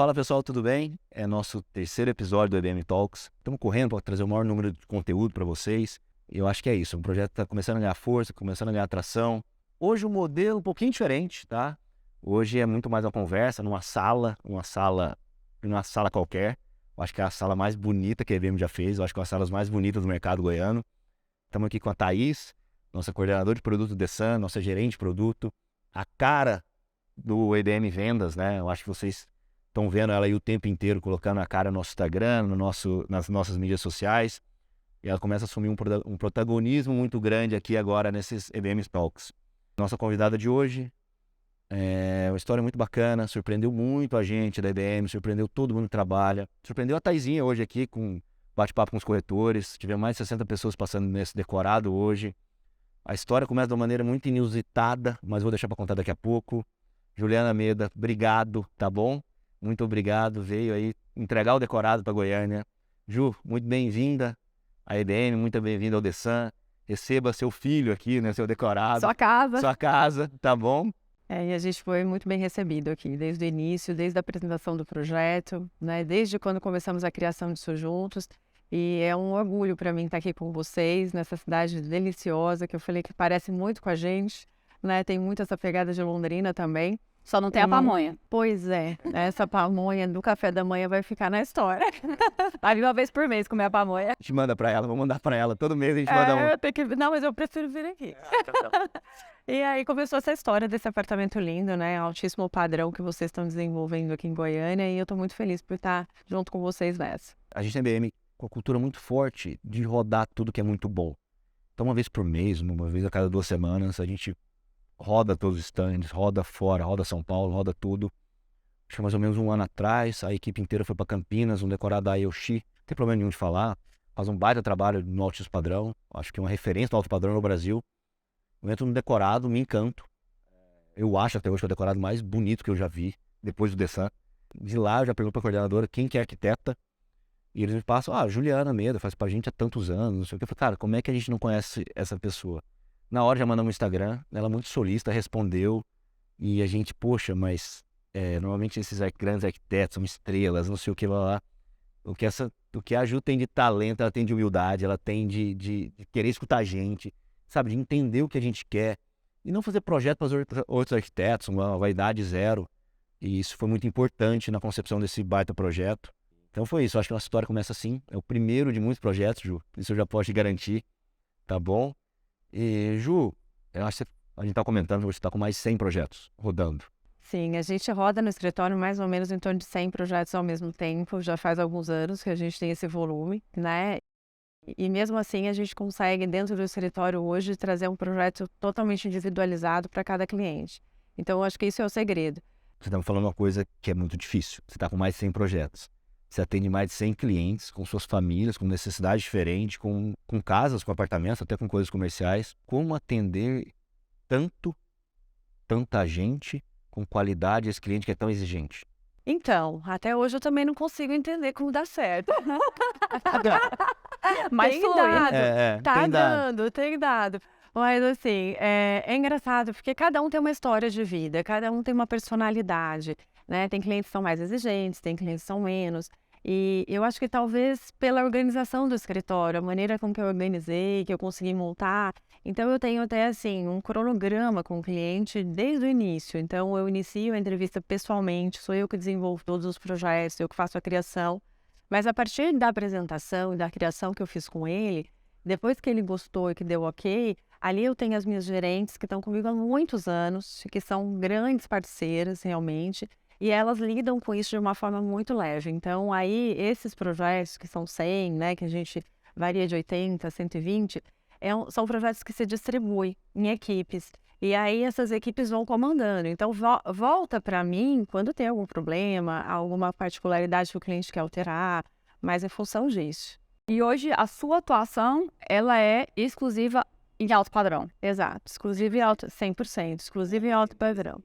Fala pessoal, tudo bem? É nosso terceiro episódio do EBM Talks. Estamos correndo para trazer o maior número de conteúdo para vocês. E eu acho que é isso. O projeto está começando a ganhar força, começando a ganhar atração. Hoje o modelo é um pouquinho diferente, tá? Hoje é muito mais uma conversa numa sala qualquer. Eu acho que é a sala mais bonita que a EBM já fez. Eu acho que é uma das salas mais bonitas do mercado goiano. Estamos aqui com a Thaís, nossa coordenadora de produto do Sun, nossa gerente de produto, a cara do EBM Vendas, né? Eu acho que vocês estão vendo ela aí o tempo inteiro colocando a cara no nosso Instagram, nas nossas mídias sociais. E ela começa a assumir um protagonismo muito grande aqui agora nesses EBM Talks. Nossa convidada de hoje é uma história muito bacana, surpreendeu muito a gente da EBM, surpreendeu todo mundo que trabalha. Surpreendeu a Thaisinha hoje aqui com bate-papo com os corretores. Tivemos mais de 60 pessoas passando nesse decorado hoje. A história começa de uma maneira muito inusitada, mas vou deixar para contar daqui a pouco. Juliana Meda, obrigado, tá bom? Muito obrigado, veio aí entregar o decorado para Goiânia. Ju, muito bem-vinda à EBM, muito bem-vinda ao Sun. Receba seu filho aqui, né, seu decorado. Sua casa. Sua casa, tá bom? E a gente foi muito bem recebido aqui, desde o início, desde a apresentação do projeto, né, desde quando começamos a criação disso juntos. E é um orgulho para mim estar aqui com vocês, nessa cidade deliciosa, que eu falei que parece muito com a gente, né, tem muito essa pegada de Londrina também. Só não tem a pamonha. Pois é, essa pamonha do café da manhã vai ficar na história. Vai vir uma vez por mês comer a pamonha. A gente manda para ela, vamos mandar para ela. Todo mês a gente manda um. Não, mas eu prefiro vir aqui. E aí começou essa história desse apartamento lindo, né? Altíssimo padrão que vocês estão desenvolvendo aqui em Goiânia. E eu tô muito feliz por estar junto com vocês nessa. A gente tem EBM com a cultura muito forte de rodar tudo que é muito bom. Então uma vez por mês, uma vez a cada 2 semanas, a gente roda todos os stands, roda fora, roda São Paulo, roda tudo. Acho que mais ou menos um ano atrás, a equipe inteira foi para Campinas, um decorado da Ayoshi. Não tem problema nenhum de falar. Faz um baita trabalho no altíssimo padrão. Acho que é uma referência do alto padrão no Brasil. Eu entro no decorado, me encanto. Eu acho até hoje que é o decorado mais bonito que eu já vi, depois do Sun. De lá eu já pergunto para a coordenadora quem que é arquiteta. E eles me passam, Juliana Meda, faz pra gente há tantos anos, não sei o que. Eu falei, cara, como é que a gente não conhece essa pessoa? Na hora já mandamos um Instagram, ela muito solista, respondeu. E a gente, poxa, mas normalmente esses grandes arquitetos são estrelas, não sei o que lá. O que a Ju tem de talento, ela tem de humildade, ela tem de querer escutar a gente, sabe? De entender o que a gente quer. E não fazer projeto para os outros arquitetos, uma vaidade zero. E isso foi muito importante na concepção desse baita projeto. Então foi isso, eu acho que a nossa história começa assim. É o primeiro de muitos projetos, Ju. Isso eu já posso te garantir, tá bom? E, Ju, eu acho que a gente está comentando que você está com mais de 100 projetos rodando. Sim, a gente roda no escritório mais ou menos em torno de 100 projetos ao mesmo tempo. Já faz alguns anos que a gente tem esse volume, né? E mesmo assim a gente consegue, dentro do escritório hoje, trazer um projeto totalmente individualizado para cada cliente. Então, eu acho que isso é o segredo. Você está me falando uma coisa que é muito difícil. Você está com mais de 100 projetos. Você atende mais de 100 clientes, com suas famílias, com necessidades diferentes, com casas, com apartamentos, até com coisas comerciais. Como atender tanta gente com qualidade esse cliente que é tão exigente? Então, até hoje eu também não consigo entender como dá certo. Mas tem foi. dado, tá tem dado. tem dado. Mas assim, é engraçado, porque cada um tem uma história de vida, cada um tem uma personalidade, né? Tem clientes que são mais exigentes, tem clientes que são menos. E eu acho que talvez pela organização do escritório, a maneira com que eu organizei, que eu consegui montar. Então eu tenho até assim um cronograma com o cliente desde o início. Então eu inicio a entrevista pessoalmente, sou eu que desenvolvo todos os projetos, eu que faço a criação. Mas a partir da apresentação e da criação que eu fiz com ele, depois que ele gostou e que deu ok, ali eu tenho as minhas gerentes que estão comigo há muitos anos, que são grandes parceiras realmente. E elas lidam com isso de uma forma muito leve. Então, aí, esses projetos que são 100, né, que a gente varia de 80 a 120, são projetos que se distribuem em equipes. E aí, essas equipes vão comandando. Então, volta para mim quando tem algum problema, alguma particularidade que o cliente quer alterar, mas em função disso. E hoje, a sua atuação, ela é exclusiva em alto padrão. Exato. Exclusiva e alto, 100%. Exclusiva e alto padrão.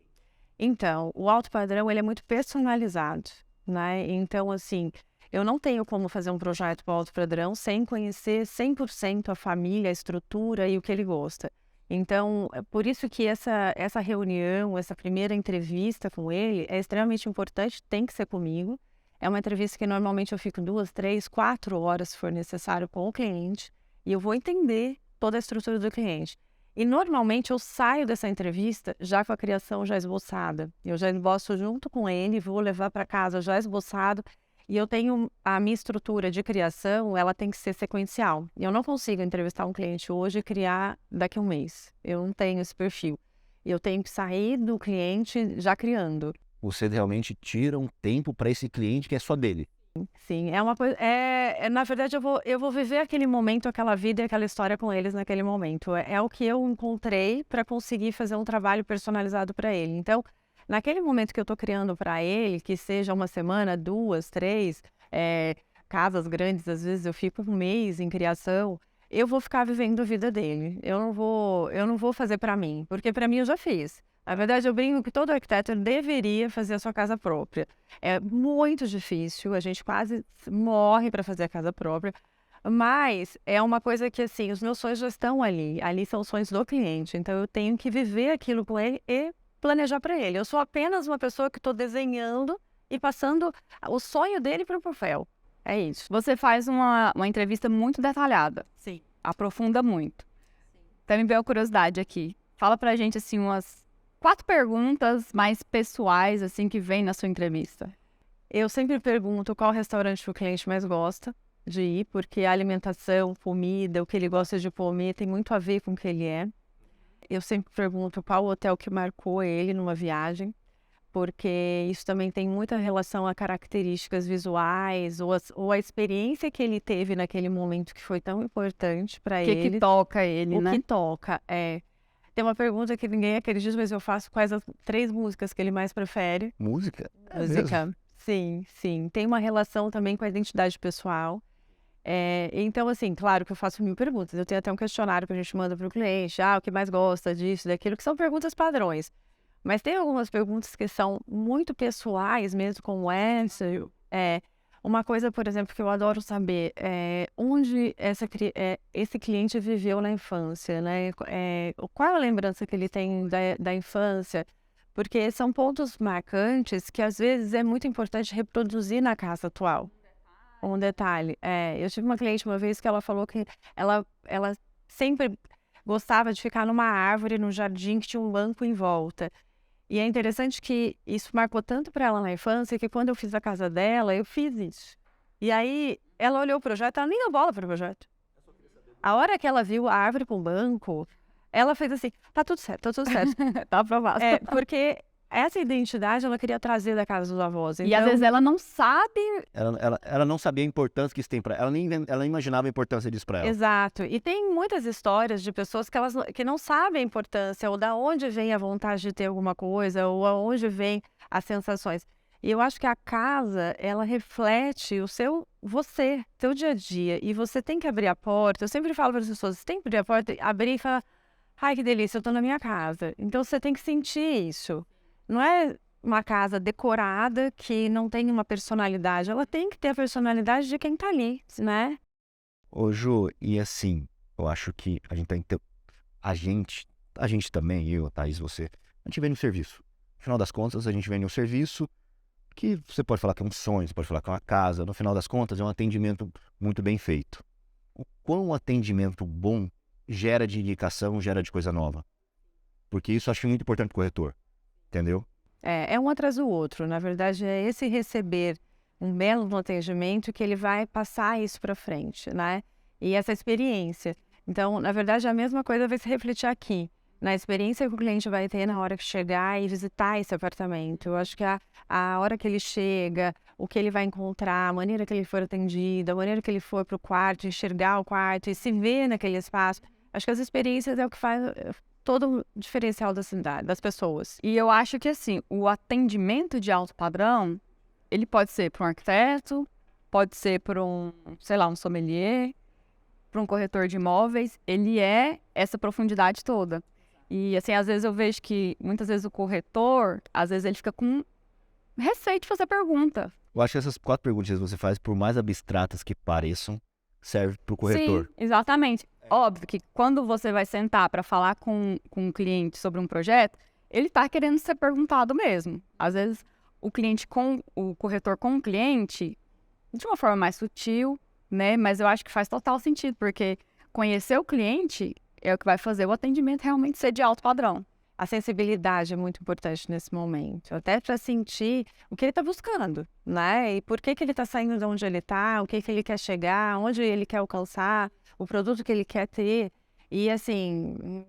Então, o alto padrão, ele é muito personalizado, né? Então, assim, eu não tenho como fazer um projeto para o alto padrão sem conhecer 100% a família, a estrutura e o que ele gosta. Então, é por isso que essa reunião, essa primeira entrevista com ele é extremamente importante, tem que ser comigo. É uma entrevista que normalmente eu fico 2, 3, 4 horas, se for necessário, com o cliente, e eu vou entender toda a estrutura do cliente. E normalmente eu saio dessa entrevista já com a criação já esboçada. Eu já esboço junto com ele, vou levar para casa já esboçado. E eu tenho a minha estrutura de criação, ela tem que ser sequencial. Eu não consigo entrevistar um cliente hoje e criar daqui a um mês. Eu não tenho esse perfil. Eu tenho que sair do cliente já criando. Você realmente tira um tempo para esse cliente que é só dele. Sim, é uma coisa. Na verdade, eu vou viver aquele momento, aquela vida e aquela história com eles naquele momento. É o que eu encontrei para conseguir fazer um trabalho personalizado para ele. Então, naquele momento que eu estou criando para ele, que seja uma semana, 2, 3, casas grandes, às vezes eu fico um mês em criação, eu vou ficar vivendo a vida dele. Eu não vou fazer para mim, porque para mim eu já fiz. Na verdade, eu brinco que todo arquiteto deveria fazer a sua casa própria. É muito difícil, a gente quase morre para fazer a casa própria, mas é uma coisa que, assim, os meus sonhos já estão ali. Ali são os sonhos do cliente, então eu tenho que viver aquilo com ele e planejar para ele. Eu sou apenas uma pessoa que estou desenhando e passando o sonho dele para o papel. É isso. Você faz uma entrevista muito detalhada. Sim. Aprofunda muito. Até me veio a curiosidade aqui. Fala pra gente, assim, umas 4 perguntas mais pessoais, assim, que vem na sua entrevista. Eu sempre pergunto qual restaurante o cliente mais gosta de ir, porque a alimentação, comida, o que ele gosta de comer tem muito a ver com o que ele é. Eu sempre pergunto qual hotel que marcou ele numa viagem, porque isso também tem muita relação a características visuais ou a experiência que ele teve naquele momento que foi tão importante para O que ele. que toca ele, O né? que toca, Tem uma pergunta que ninguém acredita, mas eu faço quais as 3 músicas que ele mais prefere. Música? É Música. mesmo? Sim, sim. Tem uma relação também com a identidade pessoal. Então, assim, claro que eu faço 1000 perguntas. Eu tenho até um questionário que a gente manda para o cliente. O que mais gosta disso, daquilo, que são perguntas padrões. Mas tem algumas perguntas que são muito pessoais mesmo, como essa. Uma coisa, por exemplo, que eu adoro saber é onde esse cliente viveu na infância, né? Qual a lembrança que ele tem da infância? Porque são pontos marcantes que às vezes é muito importante reproduzir na casa atual. Um detalhe. Eu tive uma cliente uma vez que ela falou que ela sempre gostava de ficar numa árvore, no jardim, que tinha um banco em volta. E é interessante que isso marcou tanto para ela na infância que quando eu fiz a casa dela, eu fiz isso. E aí ela olhou o projeto, ela nem deu bola para o projeto. A hora que ela viu a árvore com o banco, ela fez assim: tá tudo certo, tá tudo certo. Tá aprovado. Porque essa identidade ela queria trazer da casa dos avós. E às vezes ela não sabe. Ela não sabia a importância que isso tem para ela. Ela nem imaginava a importância disso para ela. Exato. E tem muitas histórias de pessoas que não sabem a importância, ou da onde vem a vontade de ter alguma coisa, ou aonde vem as sensações. E eu acho que a casa, ela reflete seu dia a dia. E você tem que abrir a porta. Eu sempre falo para as pessoas: você tem que abrir a porta, abrir e falar: ai, que delícia, eu estou na minha casa. Então você tem que sentir isso. Não é uma casa decorada que não tem uma personalidade. Ela tem que ter a personalidade de quem tá ali, né? Ô, Ju, e assim, eu acho que a gente tem que ter... A gente também, eu, a Thaís, você, a gente vem no serviço. No final das contas, a gente vem no serviço que você pode falar que é um sonho, você pode falar que é uma casa. No final das contas, é um atendimento muito bem feito. O quão atendimento bom gera de indicação, gera de coisa nova. Porque isso eu acho muito importante pro corretor. Entendeu? É um atrás do outro. Na verdade, é esse receber um belo atendimento que ele vai passar isso para frente, né? E essa experiência. Então, na verdade, a mesma coisa vai se refletir aqui, na experiência que o cliente vai ter na hora que chegar e visitar esse apartamento. Eu acho que a hora que ele chega, o que ele vai encontrar, a maneira que ele for atendido, a maneira que ele for para o quarto, enxergar o quarto e se ver naquele espaço. Acho que as experiências é o que faz todo o diferencial da cidade, das pessoas. E eu acho que, assim, o atendimento de alto padrão, ele pode ser para um arquiteto, pode ser para um, sei lá, um sommelier, para um corretor de imóveis. Ele é essa profundidade toda. E, assim, às vezes eu vejo que, muitas vezes o corretor, às vezes ele fica com receio de fazer pergunta. Eu acho que essas 4 perguntas que você faz, por mais abstratas que pareçam, serve para o corretor. Sim, exatamente. Óbvio que quando você vai sentar para falar com um cliente sobre um projeto, ele está querendo ser perguntado mesmo. Às vezes, o corretor com o cliente, de uma forma mais sutil, né? Mas eu acho que faz total sentido, porque conhecer o cliente é o que vai fazer o atendimento realmente ser de alto padrão. A sensibilidade é muito importante nesse momento, até para sentir o que ele está buscando, né? E por que ele está saindo de onde ele está, o que ele quer chegar, onde ele quer alcançar, o produto que ele quer ter. E assim,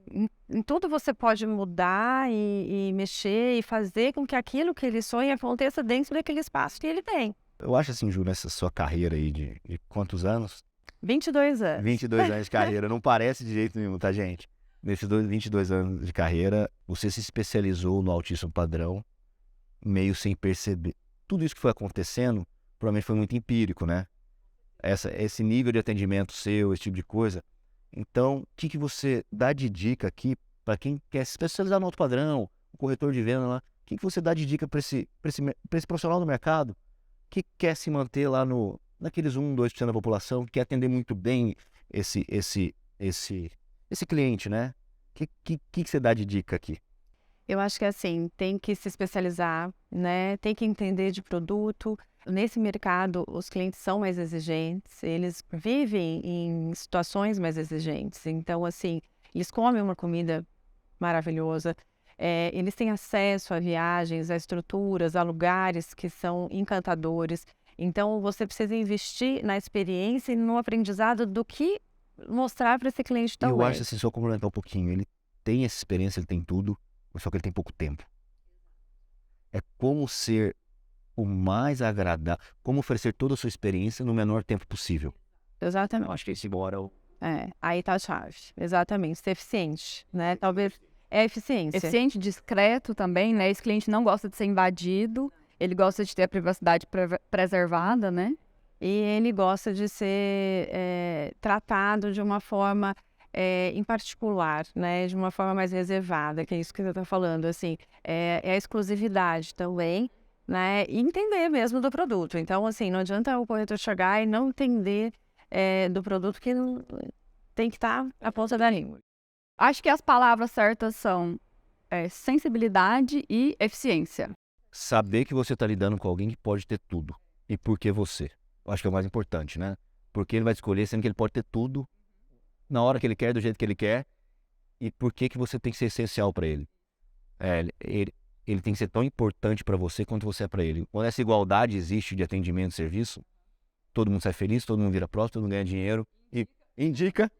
em tudo você pode mudar e mexer e fazer com que aquilo que ele sonha aconteça dentro daquele espaço que ele tem. Eu acho assim, Ju, nessa sua carreira aí de quantos anos? 22 anos. 22 anos de carreira, não parece de jeito nenhum, tá, gente? Nesses 22 anos de carreira, você se especializou no altíssimo padrão, meio sem perceber. Tudo isso que foi acontecendo, provavelmente foi muito empírico, né? Esse nível de atendimento seu, esse tipo de coisa. Então, o que você dá de dica aqui para quem quer se especializar no alto padrão, o corretor de venda lá? O que você dá de dica para esse profissional do mercado que quer se manter lá naqueles 1, 2% da população, que quer atender muito bem esse cliente, né? O que você dá de dica aqui? Eu acho que assim, tem que se especializar, né? Tem que entender de produto. Nesse mercado, os clientes são mais exigentes, eles vivem em situações mais exigentes. Então, assim, eles comem uma comida maravilhosa, eles têm acesso a viagens, a estruturas, a lugares que são encantadores. Então, você precisa investir na experiência e no aprendizado do que mostrar para esse cliente também. Eu acho assim, só complementar um pouquinho, ele tem essa experiência, ele tem tudo, só que ele tem pouco tempo. É como ser o mais agradável, como oferecer toda a sua experiência no menor tempo possível. Exatamente. Eu acho que esse embora Aí tá a chave. Exatamente. Ser eficiente, né? Talvez é a eficiência. Eficiente, discreto também, né? Esse cliente não gosta de ser invadido, ele gosta de ter a privacidade preservada, né? E ele gosta de ser tratado de uma forma em particular, né? De uma forma mais reservada, que é isso que você está falando, assim. É a exclusividade também, né? E entender mesmo do produto. Então, assim, não adianta o corretor chegar e não entender do produto que não, tem que estar à ponta da língua. Acho que as palavras certas são sensibilidade e eficiência. Saber que você está lidando com alguém que pode ter tudo. E por que você? Eu acho que é o mais importante, né? Porque ele vai escolher, sendo que ele pode ter tudo na hora que ele quer, do jeito que ele quer. E por que você tem que ser essencial para ele? Ele tem que ser tão importante para você quanto você é para ele. Quando essa igualdade existe de atendimento e serviço, todo mundo sai feliz, todo mundo vira próximo, todo mundo ganha dinheiro. E indica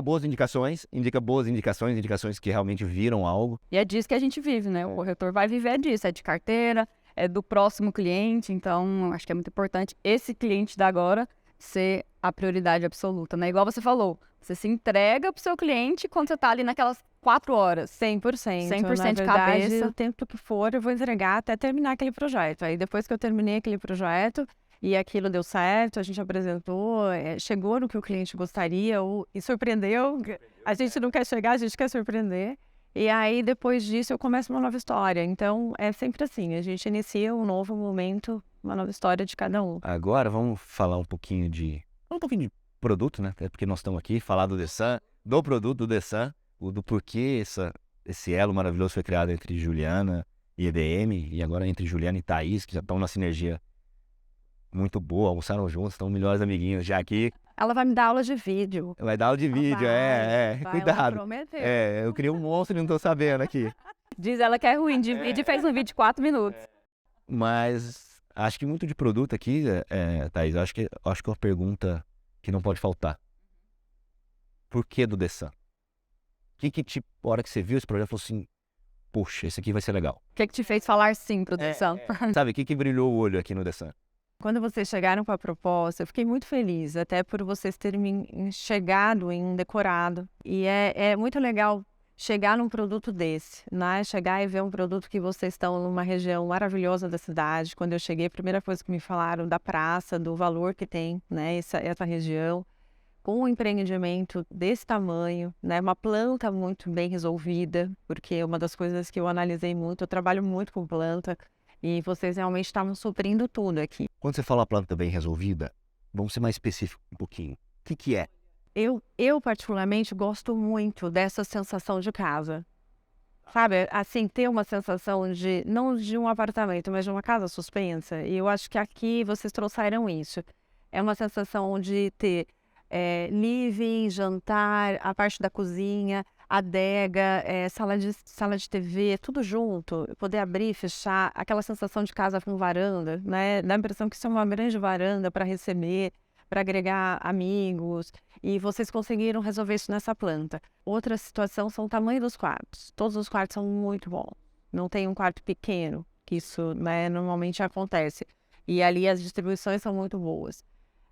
boas indicações, indicações que realmente viram algo. E é disso que a gente vive, né? O corretor vai viver disso, é de carteira, é do próximo cliente. Então, acho que é muito importante esse cliente da agora ser a prioridade absoluta, né? Igual você falou, você se entrega pro seu cliente quando você tá ali naquelas 4 horas. 100%. 100% Na de verdade, cabeça. o tempo que for, eu vou entregar até terminar aquele projeto. Aí, depois que eu terminei aquele projeto e aquilo deu certo, a gente apresentou, chegou no que o cliente gostaria e surpreendeu. A gente não quer chegar, a gente quer surpreender. E aí, depois disso, eu começo uma nova história. Então, é sempre assim, a gente inicia um novo momento, uma nova história de cada um. Agora, vamos falar um pouquinho de produto, né? É porque nós estamos aqui, falar do Dessan, do produto do Dessan, do porquê esse elo maravilhoso foi criado entre Juliana e EDM, e agora entre Juliana e Thaís, que já estão na sinergia muito boa, almoçaram juntos, estão melhores amiguinhos já aqui. Ela vai me dar aula de vídeo. Vai dar aula de vídeo, cuidado. Eu criei um monstro e não tô sabendo aqui. Diz ela que é ruim de vídeo e fez um vídeo de 4 minutos. Mas acho que muito de produto aqui, Thaís, acho que é uma pergunta que não pode faltar. Por que do Dessan? A hora que você viu esse projeto, falou assim, poxa, esse aqui vai ser legal. O que te fez falar sim, produção? Sabe, o que brilhou o olho aqui no Dessan? Quando vocês chegaram com a proposta, eu fiquei muito feliz, até por vocês terem me chegado em um decorado. E é muito legal chegar num produto desse, né? Chegar e ver um produto que vocês estão numa região maravilhosa da cidade. Quando eu cheguei, a primeira coisa que me falaram da praça, do valor que tem, né? Essa região, com um empreendimento desse tamanho, né? Uma planta muito bem resolvida, porque uma das coisas que eu analisei muito, eu trabalho muito com planta, e vocês realmente estavam suprindo tudo aqui. Quando você fala planta bem resolvida, vamos ser mais específicos um pouquinho. que é? Eu particularmente gosto muito dessa sensação de casa. Sabe, assim, ter uma sensação de, não de um apartamento, mas de uma casa suspensa. E eu acho que aqui vocês trouxeram isso. É uma sensação de ter living, jantar, a parte da cozinha, adega, sala de TV, tudo junto. Poder abrir, fechar, aquela sensação de casa com varanda, né? Dá a impressão que isso é uma grande varanda para receber, para agregar amigos. E vocês conseguiram resolver isso nessa planta. Outra situação são o tamanho dos quartos. Todos os quartos são muito bons. Não tem um quarto pequeno, que isso, né, normalmente acontece. E ali as distribuições são muito boas.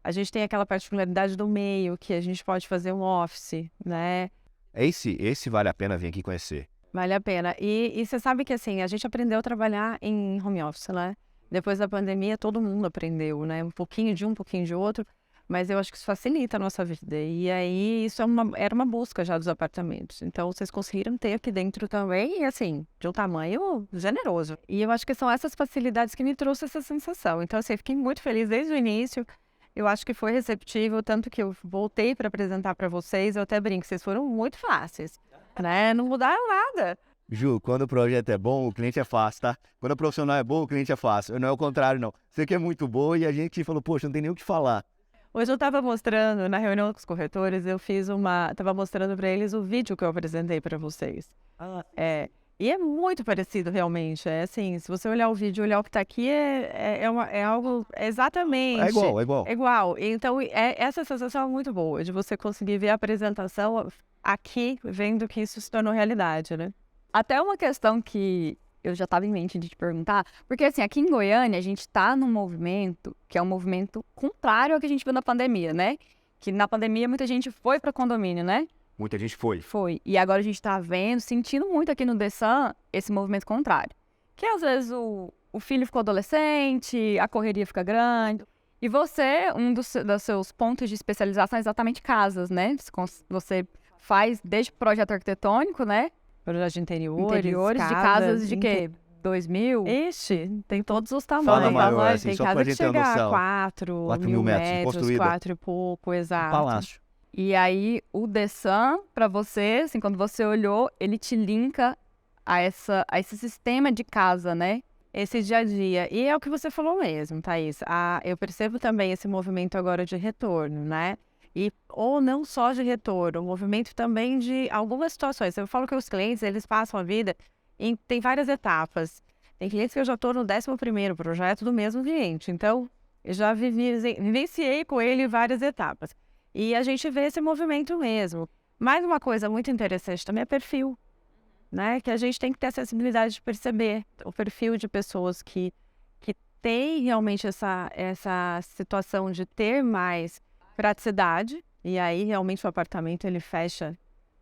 A gente tem aquela particularidade do meio, que a gente pode fazer um office, né? Esse vale a pena vir aqui conhecer. Vale a pena. E você sabe que, assim, a gente aprendeu a trabalhar em home office, né? Depois da pandemia, todo mundo aprendeu, né? Um pouquinho de um, um pouquinho de outro. Mas eu acho que isso facilita a nossa vida. E aí, isso era uma busca já dos apartamentos. Então, vocês conseguiram ter aqui dentro também, e assim, de um tamanho generoso. E eu acho que são essas facilidades que me trouxe essa sensação. Então, assim, eu fiquei muito feliz desde o início. Eu acho que foi receptível, tanto que eu voltei para apresentar para vocês. Eu até brinco, vocês foram muito fáceis, né? Não mudaram nada. Ju, quando o projeto é bom, o cliente é fácil, tá? Quando o profissional é bom, o cliente é fácil. Não é o contrário, não. Você que é muito boa e a gente falou, poxa, não tem nem o que falar. Hoje eu estava mostrando, na reunião com os corretores, estava mostrando para eles o vídeo que eu apresentei para vocês. E é muito parecido realmente, é assim, se você olhar o vídeo, olhar o que está aqui, é algo exatamente... É igual. É igual, então essa sensação é muito boa, de você conseguir ver a apresentação aqui, vendo que isso se tornou realidade, né? Até uma questão que eu já estava em mente de te perguntar, porque assim, aqui em Goiânia a gente está num movimento que é um movimento contrário ao que a gente viu na pandemia, né? Que na pandemia muita gente foi para condomínio, né? Muita gente foi. Foi. E agora a gente está vendo, sentindo muito aqui no Dessan, esse movimento contrário. Que às vezes o filho ficou adolescente, a correria fica grande. E você, dos seus pontos de especialização é exatamente casas, né? Você faz desde projeto arquitetônico, né? Projetos de interiores De casas de quê? 2.000? Ixi, tem todos os tamanhos. Fala maior, assim, tem só pra casa que gente ter uma chega a noção. 4.000 metros construída. 4 e pouco, exato. Palácio. E aí, o Dessan, para você, assim, quando você olhou, ele te linka a esse sistema de casa, né? Esse dia a dia. E é o que você falou mesmo, Thaís. Eu percebo também esse movimento agora de retorno, né? Ou não só de retorno, o movimento também de algumas situações. Eu falo que os clientes, eles passam a vida tem várias etapas. Tem clientes que eu já estou no 11º projeto do mesmo cliente. Então, eu já vivenciei com ele várias etapas. E a gente vê esse movimento mesmo. Mais uma coisa muito interessante também é perfil, né? Que a gente tem que ter a sensibilidade de perceber o perfil de pessoas que têm realmente essa situação de ter mais praticidade, e aí realmente o apartamento ele fecha,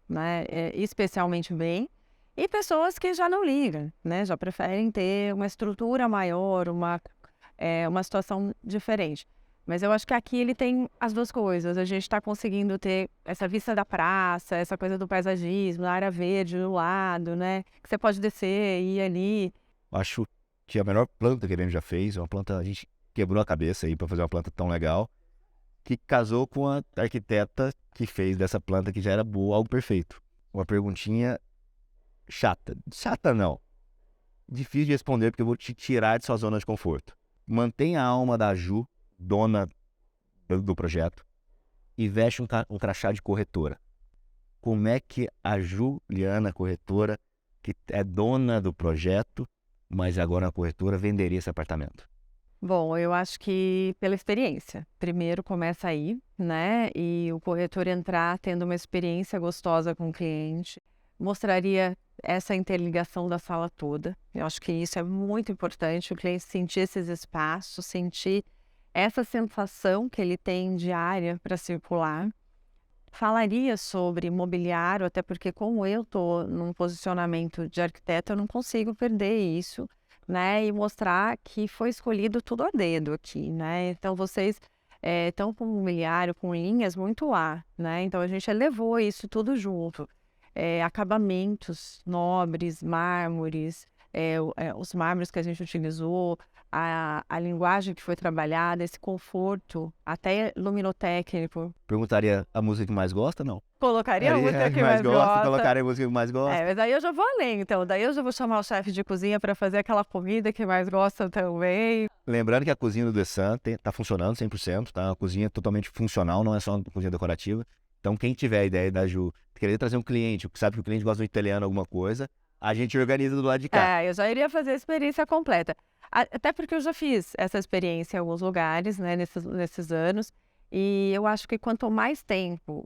né, especialmente bem, e pessoas que já não ligam, né, já preferem ter uma estrutura maior, uma situação diferente. Mas eu acho que aqui ele tem as duas coisas. A gente está conseguindo ter essa vista da praça, essa coisa do paisagismo, da área verde do lado, né? Que você pode descer e ir ali. Acho que a melhor planta que a gente já fez, uma planta, a gente quebrou a cabeça aí para fazer uma planta tão legal, que casou com a arquiteta que fez dessa planta que já era boa, algo perfeito. Uma perguntinha chata. Chata não. Difícil de responder porque eu vou te tirar de sua zona de conforto. Mantenha a alma da Ju, dona do projeto, e veste um crachá de corretora. Como é que a Juliana, corretora, que é dona do projeto, mas agora na corretora, venderia esse apartamento? Bom, eu acho que pela experiência. Primeiro começa aí, né? E o corretor entrar tendo uma experiência gostosa com o cliente, mostraria essa interligação da sala toda. Eu acho que isso é muito importante, o cliente sentir esses espaços, sentir essa sensação que ele tem diária para circular. Falaria sobre mobiliário, até porque como eu estou num posicionamento de arquiteto, eu não consigo perder isso, né? E mostrar que foi escolhido tudo a dedo aqui, né? Então vocês estão com mobiliário, com linhas muito lá, né? Então a gente levou isso tudo junto. Acabamentos nobres, mármores, os mármores que a gente utilizou, a linguagem que foi trabalhada, esse conforto, até luminotécnico. Perguntaria a música que mais gosta, não? Colocaria a música que mais gosta. Colocaria a música que mais gosta. Mas aí eu já vou além, então. Daí eu já vou chamar o chefe de cozinha para fazer aquela comida que mais gosta também. Lembrando que a cozinha do The Sun tá funcionando 100%, tá? A cozinha é totalmente funcional, não é só uma cozinha decorativa. Então, quem tiver a ideia da Ju, querer trazer um cliente, sabe que o cliente gosta do italiano, alguma coisa, a gente organiza do lado de cá. Eu já iria fazer a experiência completa. Até porque eu já fiz essa experiência em alguns lugares, né, nesses anos. E eu acho que quanto mais tempo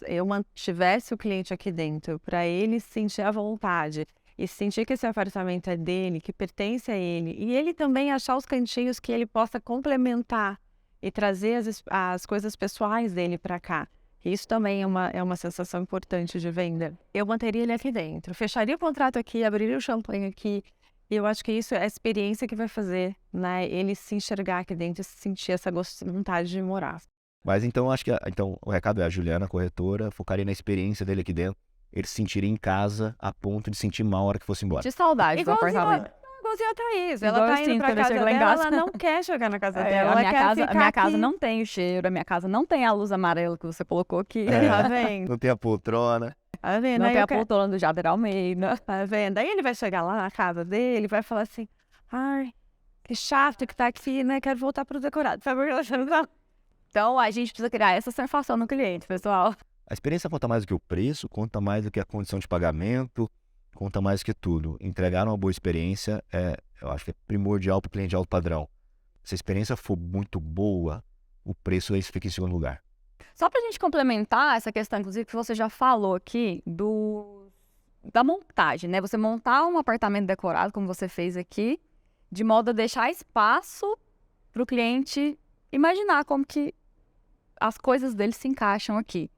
eu mantivesse o cliente aqui dentro, para ele sentir a vontade e sentir que esse apartamento é dele, que pertence a ele, e ele também achar os cantinhos que ele possa complementar e trazer as coisas pessoais dele para cá. Isso também é uma sensação importante de venda. Eu manteria ele aqui dentro, fecharia o contrato aqui, abriria o champanhe aqui. E eu acho que isso é a experiência que vai fazer, né, ele se enxergar aqui dentro e sentir essa vontade de morar. Mas então, acho que então, o recado é a Juliana, a corretora, focaria na experiência dele aqui dentro. Ele se sentiria em casa a ponto de sentir mal a hora que fosse embora. De saudade do apartamento. Igualzinho a Thaís. Ela Igual tá eu indo sinto pra quando eu casa chego lá em dela, casa. ela não quer chegar na casa É, dela. a Ela minha quer casa, a ficar minha casa aqui. não tem o cheiro, a minha casa não tem a luz amarela que você colocou aqui. Tá vendo? Não tem a poltrona. Tá vendo? Não Aí tem eu a poltrona do Jader Almeida. Tá vendo? Aí ele vai chegar lá na casa dele e vai falar assim, ai, que chato que tá aqui, né? Quero voltar pro decorado. Sabe por que não? Então, a gente precisa criar essa sensação no cliente, pessoal. A experiência conta mais do que o preço, conta mais do que a condição de pagamento, conta mais do que tudo. Entregar uma boa experiência eu acho que é primordial para o cliente de alto padrão. Se a experiência for muito boa, o preço aí fica em segundo lugar. Só pra gente complementar essa questão, inclusive, que você já falou aqui, da montagem, né? Você montar um apartamento decorado, como você fez aqui, de modo a deixar espaço para o cliente imaginar como que as coisas dele se encaixam aqui.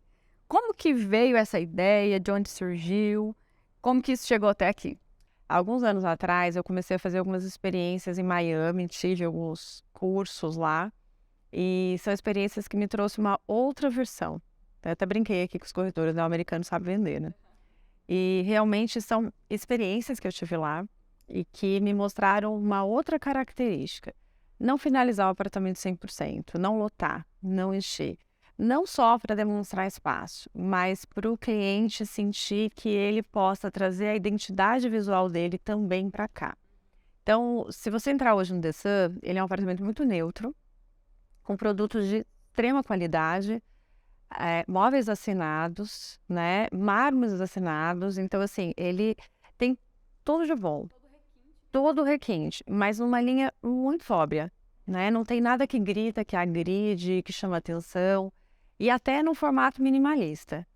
Como que veio essa ideia? De onde surgiu? Como que isso chegou até aqui? Alguns anos atrás, eu comecei a fazer algumas experiências em Miami, tive alguns cursos lá, e são experiências que me trouxeram uma outra versão. Eu até brinquei aqui com os corretores, né? O americano sabe vender, né? E realmente são experiências que eu tive lá e que me mostraram uma outra característica. Não finalizar o apartamento 100%, não lotar, não encher. Não só para demonstrar espaço, mas para o cliente sentir que ele possa trazer a identidade visual dele também para cá. Então, se você entrar hoje no The Sun, ele é um apartamento muito neutro, com produtos de extrema qualidade, móveis assinados, né, mármores assinados. Então, assim, ele tem tudo de bom, todo requinte, mas numa linha muito sóbria, né? Não tem nada que grita, que agride, que chama atenção. E até no formato minimalista.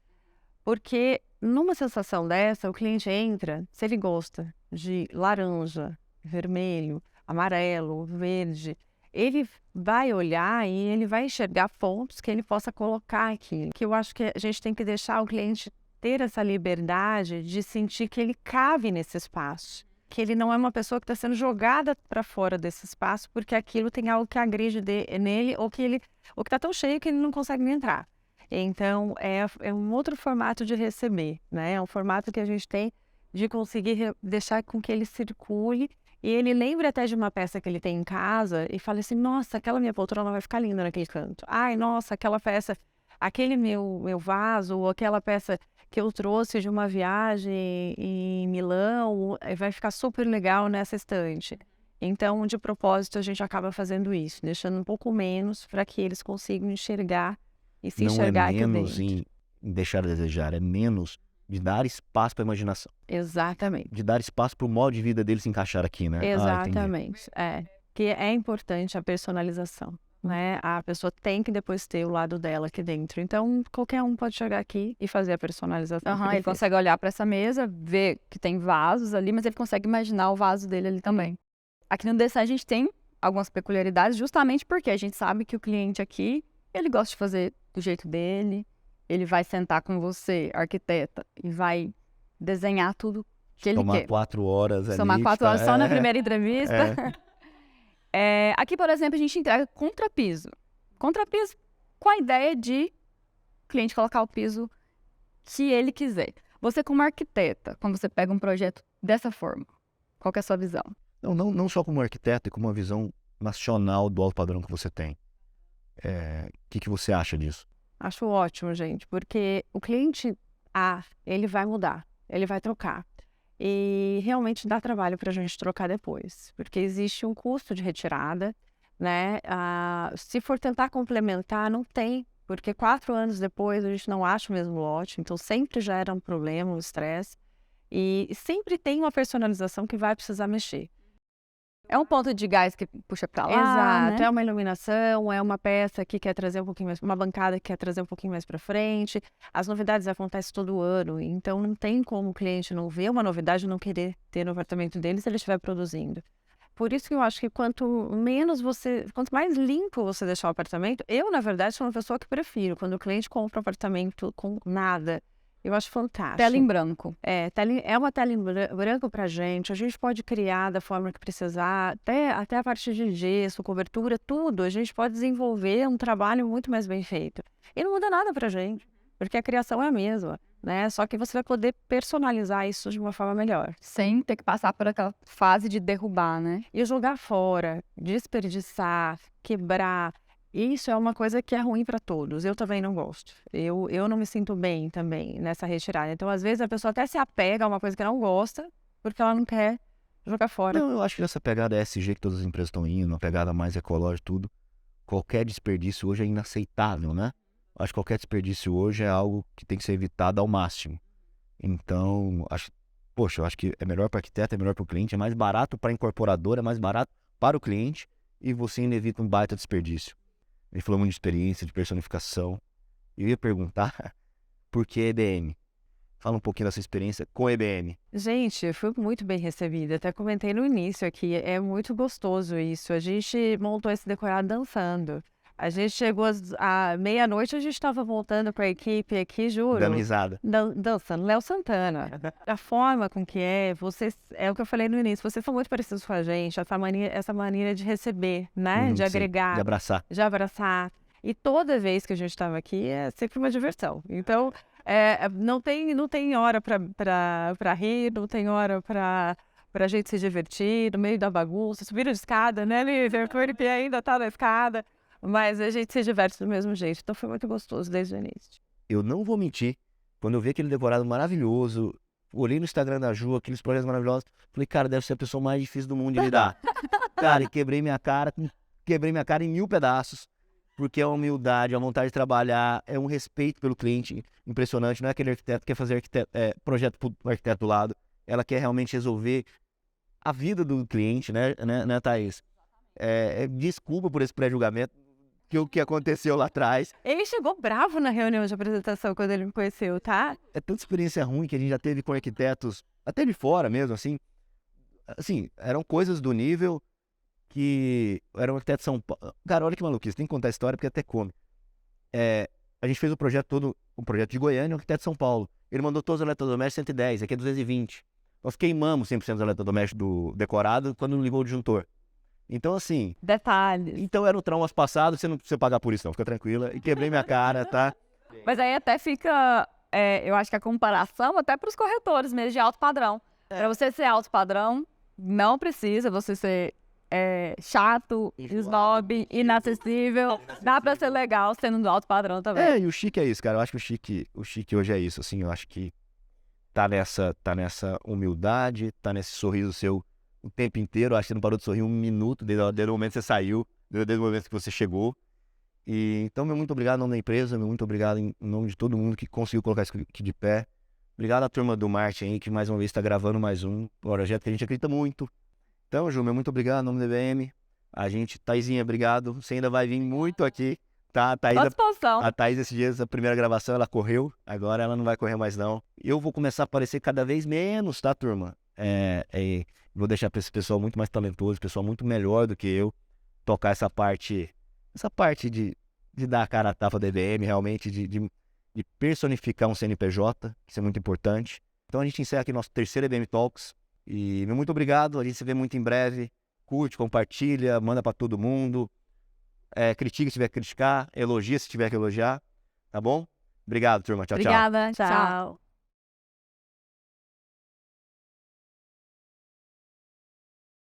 Porque numa sensação dessa, o cliente entra, se ele gosta de laranja, vermelho, amarelo, verde, ele vai olhar e ele vai enxergar pontos que ele possa colocar aqui. Que eu acho que a gente tem que deixar o cliente ter essa liberdade de sentir que ele cabe nesse espaço. Que ele não é uma pessoa que está sendo jogada para fora desse espaço porque aquilo tem algo que agride nele ou que está tão cheio que ele não consegue nem entrar. Então, é um outro formato de receber, né? É um formato que a gente tem de conseguir deixar com que ele circule e ele lembre até de uma peça que ele tem em casa e fale assim, nossa, aquela minha poltrona vai ficar linda naquele canto. Ai, nossa, aquela peça, aquele meu vaso ou aquela peça que eu trouxe de uma viagem em Milão, vai ficar super legal nessa estante. Então, de propósito, a gente acaba fazendo isso, deixando um pouco menos para que eles consigam enxergar e se enxergar aqui Não é menos dentro. em deixar a desejar, é menos de dar espaço para a imaginação. Exatamente. De dar espaço para o modo de vida dele se encaixar aqui, né? Exatamente. Que é importante a personalização. Né? A pessoa tem que depois ter o lado dela aqui dentro. Então, qualquer um pode chegar aqui e fazer a personalização. Ele consegue olhar para essa mesa, ver que tem vasos ali, mas ele consegue imaginar o vaso dele ali também. Aqui no The Sun a gente tem algumas peculiaridades, justamente porque a gente sabe que o cliente aqui, ele gosta de fazer do jeito dele, ele vai sentar com você, arquiteta, e vai desenhar tudo que ele Tomar quer. 4 horas ali. Tomar 4 horas só na primeira entrevista. Aqui, por exemplo, a gente entrega contrapiso. Contrapiso com a ideia de o cliente colocar o piso que ele quiser. Você, como arquiteta, quando você pega um projeto dessa forma, qual que é a sua visão? Não só como arquiteto, e como uma visão nacional do alto padrão que você tem. O que você acha disso? Acho ótimo, gente, porque o cliente A, ele vai mudar, ele vai trocar. E realmente dá trabalho para a gente trocar depois, porque existe um custo de retirada, né? Se for tentar complementar, não tem, porque 4 anos depois a gente não acha o mesmo lote, então sempre gera um problema, um estresse, e sempre tem uma personalização que vai precisar mexer. É um ponto de gás que puxa pra lá, Exato, né? é uma iluminação, é uma peça que quer trazer um pouquinho mais, uma bancada que quer trazer um pouquinho mais para frente. As novidades acontecem todo ano, então não tem como o cliente não ver uma novidade e não querer ter no apartamento dele se ele estiver produzindo. Por isso que eu acho que quanto mais limpo você deixar o apartamento, eu, na verdade, sou uma pessoa que prefiro quando o cliente compra um apartamento com nada. Eu acho fantástico. Tela em branco. É uma tela em branco pra gente, a gente pode criar da forma que precisar, até a parte de gesso, cobertura, tudo, a gente pode desenvolver um trabalho muito mais bem feito. E não muda nada pra gente, porque a criação é a mesma, né? Só que você vai poder personalizar isso de uma forma melhor. Sem ter que passar por aquela fase de derrubar, né? E jogar fora, desperdiçar, quebrar, isso é uma coisa que é ruim para todos. Eu também não gosto. Eu não me sinto bem também nessa retirada. Então, às vezes, a pessoa até se apega a uma coisa que não gosta, porque ela não quer jogar fora. Não, eu acho que essa pegada ESG que todas as empresas estão indo, uma pegada mais ecológica e tudo, qualquer desperdício hoje é inaceitável, né? Eu acho que qualquer desperdício hoje é algo que tem que ser evitado ao máximo. Então, eu acho que é melhor para o arquiteto, é melhor para o cliente, é mais barato para a incorporadora, é mais barato para o cliente e você ainda evita um baita desperdício. Ele falou muito de experiência, de personificação. Eu ia perguntar por que EBM? Fala um pouquinho da sua experiência com EBM. Gente, eu fui muito bem recebida. Até comentei no início aqui. É muito gostoso isso. A gente montou esse decorado dançando. A gente chegou à meia-noite, a gente estava voltando para a equipe aqui, juro. Dando risada. Dançando Léo Santana. A forma com que vocês, é o que eu falei no início, vocês são muito parecidos com a gente, essa maneira de receber, né? De Sim, agregar, de abraçar. de abraçar. E toda vez que a gente estava aqui é sempre uma diversão. Então, não tem hora para rir, não tem hora para a gente se divertir, no meio da bagunça, subir a escada, né, líder? O Felipe ainda tá na escada. Mas a gente se diverte do mesmo jeito. Então foi muito gostoso desde o início. Eu não vou mentir. Quando eu vi aquele decorado maravilhoso, olhei no Instagram da Ju, aqueles projetos maravilhosos, falei, cara, deve ser a pessoa mais difícil do mundo de lidar. Cara, e quebrei minha cara em 1000 pedaços, porque é a humildade, a vontade de trabalhar, é um respeito pelo cliente impressionante. Não é aquele arquiteto que quer fazer projeto pro arquiteto do lado. Ela quer realmente resolver a vida do cliente, né Thaís? Desculpa por esse pré-julgamento, que o que aconteceu lá atrás. Ele chegou bravo na reunião de apresentação quando ele me conheceu, tá? É tanta experiência ruim que a gente já teve com arquitetos, até de fora mesmo, assim. Assim, eram coisas do nível que era um arquiteto de São Paulo. Cara, olha que maluquice, tem que contar a história porque até come. A gente fez o projeto de Goiânia, o arquiteto de São Paulo. Ele mandou todos os eletrodomésticos 110, aqui é 220. Nós queimamos 100% dos eletrodomésticos do decorado quando ligou o disjuntor. Então, assim... Detalhes. Então, eram traumas passados, você não precisa pagar por isso, não. Fica tranquila. E quebrei minha cara, tá? Mas aí até fica, eu acho que a comparação até para os corretores mesmo de alto padrão. Para você ser alto padrão, não precisa você ser chato, snob, inacessível. Dá para ser legal sendo do alto padrão também. E o chique é isso, cara. Eu acho que o chique hoje é isso, assim. Eu acho que tá nessa humildade, tá nesse sorriso seu o tempo inteiro. Eu acho que você não parou de sorrir um minuto desde o momento que você saiu, desde o momento que você chegou. E então, meu muito obrigado em nome da empresa, meu muito obrigado em nome de todo mundo que conseguiu colocar isso aqui de pé. Obrigado à turma do Martin aí, que mais uma vez está gravando mais um projeto que a gente acredita muito. Então, Ju, meu muito obrigado em nome da EBM. Thaisinha, obrigado. Você ainda vai vir muito aqui, tá? À disposição. A Thaís, esses dias, a primeira gravação, ela correu. Agora ela não vai correr mais, não. Eu vou começar a aparecer cada vez menos, tá, turma? Vou deixar para esse pessoal muito mais talentoso, pessoal muito melhor do que eu, tocar essa parte de dar a cara a tapa da EBM, realmente, de personificar um CNPJ, isso é muito importante. Então a gente encerra aqui nosso terceiro EBM Talks. E meu muito obrigado, a gente se vê muito em breve. Curte, compartilha, manda para todo mundo. Critica se tiver que criticar, elogia se tiver que elogiar, tá bom? Obrigado, turma. Tchau, tchau. Obrigada. Tchau. Tchau.